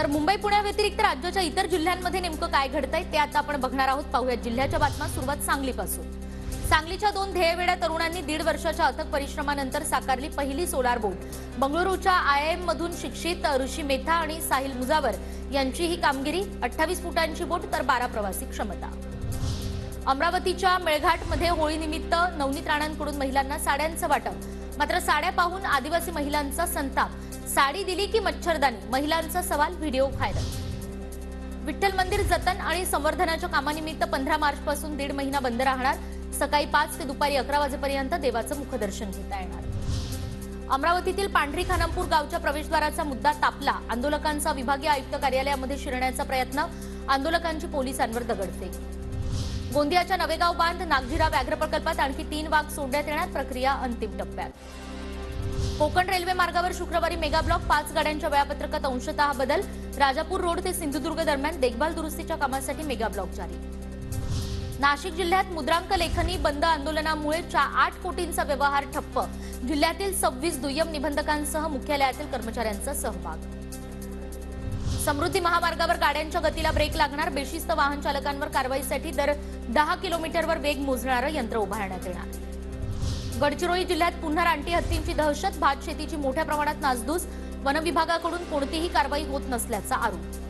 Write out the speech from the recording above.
तर मुंबई पुण्याव्यतिरिक्त राज्याच्या इतर जिल्ह्यांमध्ये नेमकं काय घडतंय ते आता आपण बघणार आहोत। पाहूया जिल्ह्याच्या बातम्या। सुरुवात सांगलीपासून। सांगलीच्या दोन ध्येयवेड्या तरुणांनी 1.5 वर्षाच्या अथक परिश्रमानंतर साकारली पहिली सोलार बोट। बंगळुरूच्या IIM मधून शिक्षित ऋषी मेथा आणि साहिल मुजावर यांची ही कामगिरी। 28 फुटांची बोट तर 12 प्रवासी क्षमता। अमरावतीच्या मेळघाटमध्ये होळीनिमित्त नवनीत राणांकडून महिलांना साड्यांचं वाटप। मात्र साड्या पाहून आदिवासी महिलांचा संताप। साडी दिली की मच्छरदानी, महिलांचा सवाल, व्हिडिओ व्हायरल। विठ्ठल मंदिर जतन आणि संवर्धनाच्या कामानिमित्त 15 मार्च पासून 1.5 महिना बंद राहणार। सकाळी 5 ते दुपारी 11 वाजेपर्यंत देवाचं मुखदर्शन घेता येणार। अमरावतीतील पांढरी खानापूर गावच्या प्रवेशद्वाराचा मुद्दा तापला। आंदोलकांचा विभागीय आयुक्त कार्यालयामध्ये शिरण्याचा प्रयत्न, आंदोलकांची पोलिसांवर दगडफेक। गोंदियाच्या नवेगाव बांध नागझिरा व्याघ्र प्रकल्पात आणखी 3 वाघ सोडण्यात येणार, प्रक्रिया अंतिम टप्प्यात। कोकण रेल्वे मार्गावर शुक्रवारी मेगा ब्लॉक, 5 गाड्यांच्या वेळापत्रकात अंशतः बदल। राजापूर रोड ते सिंधुदुर्ग दरम्यान देखभाल दुरुस्तीच्या कामासाठी मेगा ब्लॉक जारी। नाशिक जिल्ह्यात मुद्रांक लेखनी बंद आंदोलनामुळे 8 कोटींचा व्यवहार ठप्प। जिल्ह्यातील 26 दुय्यम निबंधकांसह मुख्यालयातील कर्मचाऱ्यांचा सहभाग। समृद्धी महामार्गावर गाड्यांच्या गतीला ब्रेक लागणार। बेशिस्त वाहन चालकांवर कारवाईसाठी दर 10 किलोमीटरवर वेग मोजणारं यंत्र उभारण्यात येणार। गडचिरोली जिल्ह्यात पुन्हा रानटी हत्तींची दहशत। भात शेतीची मोठ्या प्रमाणात नासधूस। वन विभागाकडून कोणतीही कारवाई होत नसल्याचा आरोप।